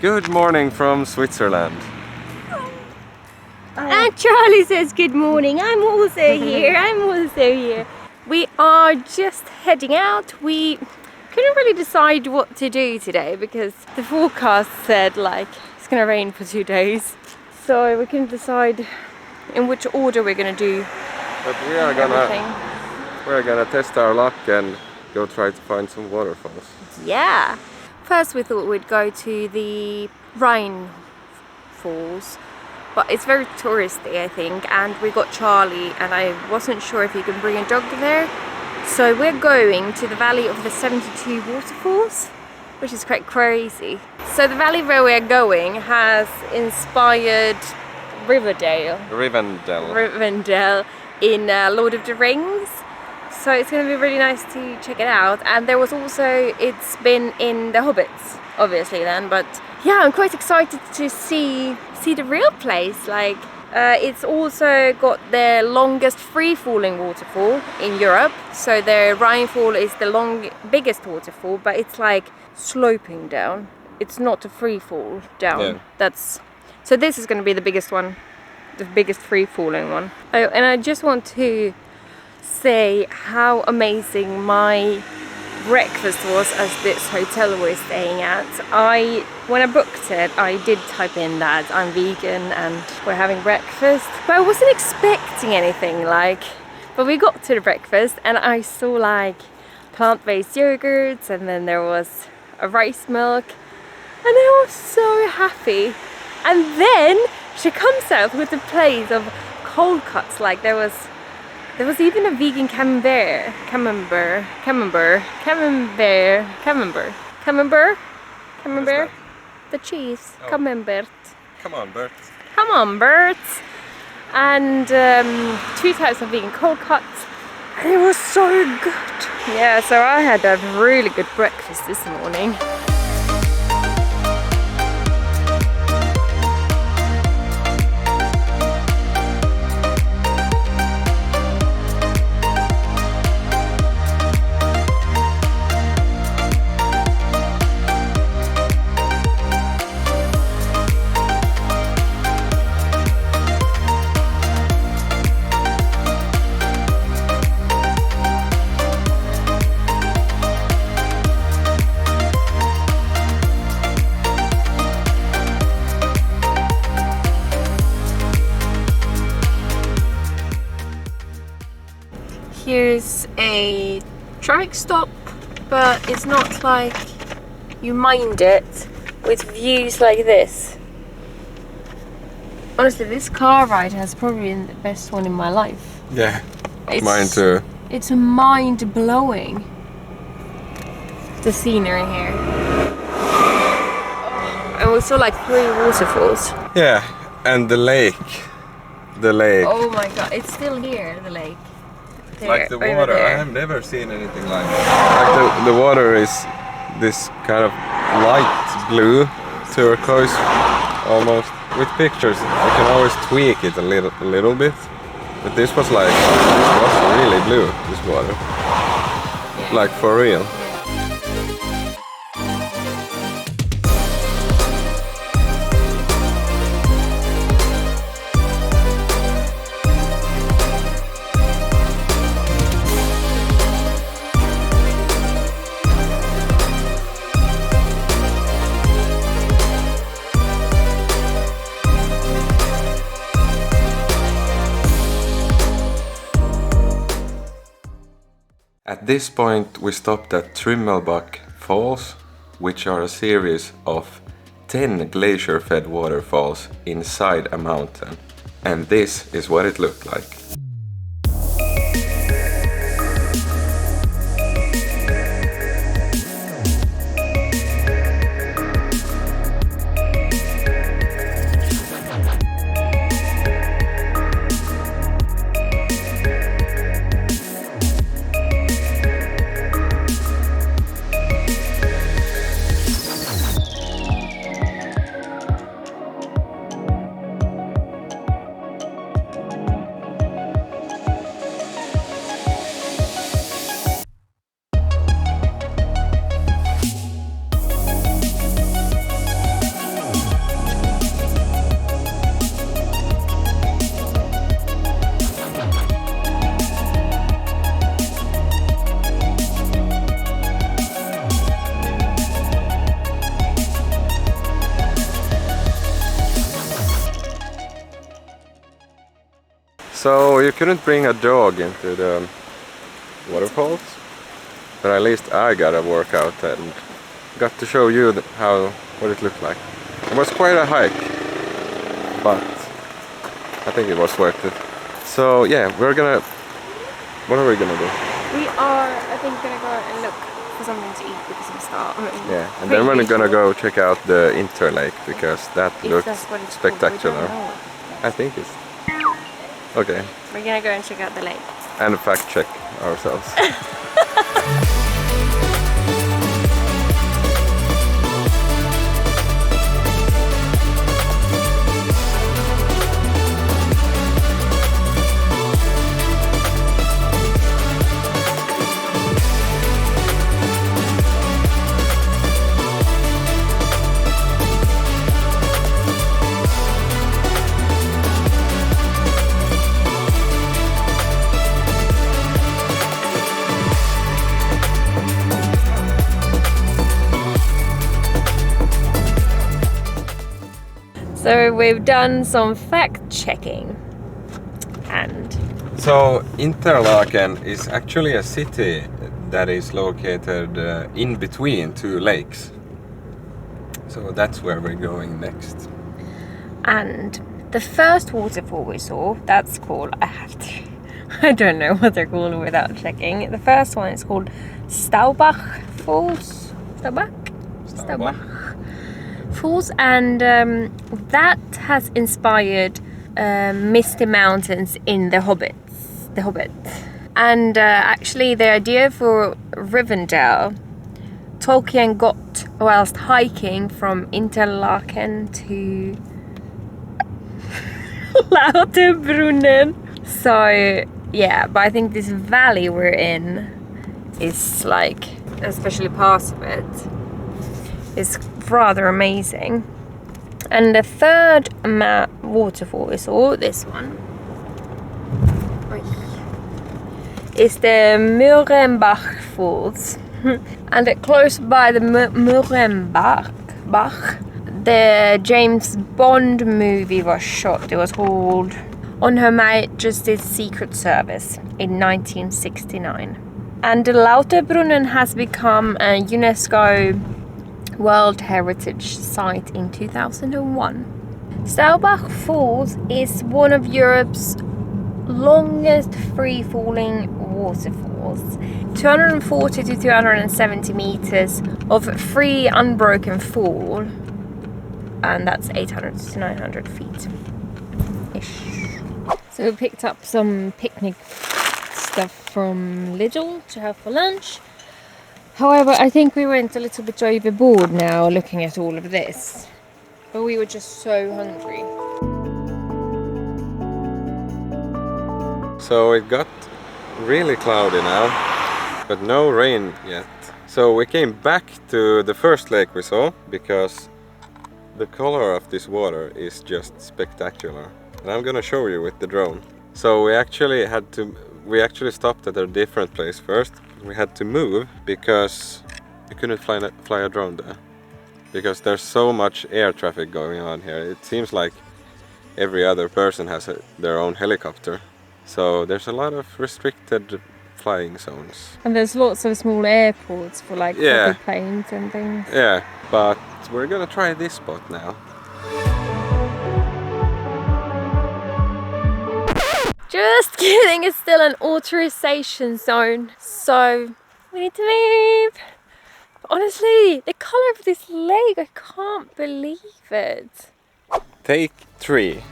Good morning from Switzerland. And Charlie says good morning. I'm also here. We are just heading out. We couldn't really decide what to do today because the forecast said like it's gonna rain for 2 days. So we couldn't decide in which order we're gonna do. But we're gonna test our luck and go try to find some waterfalls. Yeah. First we thought we'd go to the Rhine Falls, but it's very touristy I think, and we got Charlie and I wasn't sure if he can bring a dog there. So we're going to the Valley of the 72 Waterfalls, which is quite crazy. So the valley where we're going has inspired Rivendell in Lord of the Rings. So it's going to be really nice to check it out. And there was also, it's been in The Hobbits, obviously then, but yeah, I'm quite excited to see the real place. Like, it's also got the longest free-falling waterfall in Europe. So the Rhine Fall is the biggest waterfall, but it's like sloping down. It's not a free fall down. Yeah. So this is going to be the biggest one, the biggest free-falling one. Oh, and I just want to say how amazing my breakfast was at this hotel we're staying at. When I booked it, I did type in that I'm vegan and we're having breakfast, but I wasn't expecting anything but we got to the breakfast and I saw like plant-based yogurts, and then there was a rice milk, and I was so happy. And then she comes out with a plate of cold cuts, like there was even a vegan camembert, the cheese, oh. Camembert. Come on, Bert. Come on, Bert. And 2 types of vegan cold cuts, and it was so good. Yeah, so I had a really good breakfast this morning. Here's a traffic stop, but it's not like you mind it with views like this. Honestly, this car ride has probably been the best one in my life. Yeah, mine too. It's mind-blowing, the scenery here. And we saw like 3 waterfalls. Yeah, and the lake. Oh my god, it's still here, the lake. Like the water, I have never seen anything like that. Like the water is this kind of light blue, turquoise almost. With pictures I can always tweak it a little bit, but this was really blue, this water. Like for real. At this point we stopped at Trimmelbach Falls, which are a series of 10 glacier-fed waterfalls inside a mountain. And this is what it looked like. So you couldn't bring a dog into the waterfalls, but at least I got a workout and got to show you what it looked like. It was quite a hike, but I think it was worth it. So yeah, what are we gonna do? We are, I think, gonna go and look for something to eat because I'm starving. Yeah, and then we're gonna go check out the Interlake because that looks spectacular. I think it's okay. We're gonna go and check out the lake. And fact check ourselves. So we've done some fact checking, and so Interlaken is actually a city that is located in between two lakes. So that's where we're going next. And the first waterfall we saw, that's called, I don't know what they're called without checking. The first one is called Staubach Falls. Staubach Falls, and that has inspired Misty Mountains in The Hobbit. And actually the idea for Rivendell, Tolkien got whilst hiking from Interlaken to Lauterbrunnen. So yeah, but I think this valley we're in is like, especially parts of it, is rather amazing. And the third waterfall we saw, this one, is the Murenbach Falls. And close by the Murenbach, the James Bond movie was shot. It was called On Her Majesty's Secret Service in 1969. And the Lauterbrunnen has become a UNESCO World Heritage Site in 2001. Staubach Falls is one of Europe's longest free-falling waterfalls. 240 to 270 meters of free unbroken fall, and that's 800 to 900 feet ish. So we picked up some picnic stuff from Lidl to have for lunch. However, I think we went a little bit overboard now looking at all of this, but we were just so hungry. So it got really cloudy now, but no rain yet. So we came back to the first lake we saw because the color of this water is just spectacular. And I'm gonna show you with the drone. So we actually stopped at a different place first. We had to move because we couldn't fly a drone there. Because there's so much air traffic going on here. It seems like every other person has their own helicopter. So there's a lot of restricted flying zones. And there's lots of small airports for like hobby planes and things. Yeah, but we're gonna try this spot now. Just kidding, it's still an authorization zone, so we need to leave. But honestly, the color of this lake, I can't believe it. Take 3.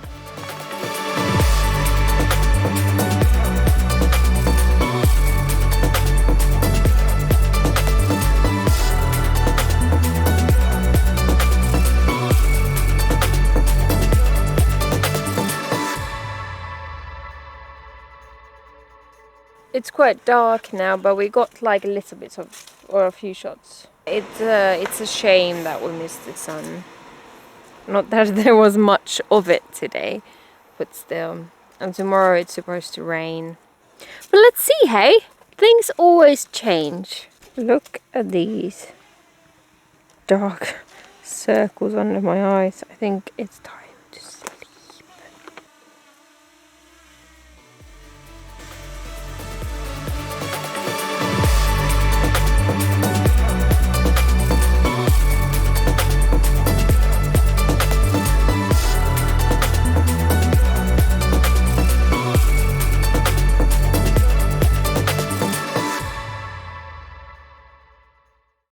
It's quite dark now, but we got like a little bit of, or a few shots. It's a shame that we missed the sun. Not that there was much of it today, but still. And tomorrow it's supposed to rain. But let's see, hey? Things always change. Look at these dark circles under my eyes. I think it's time.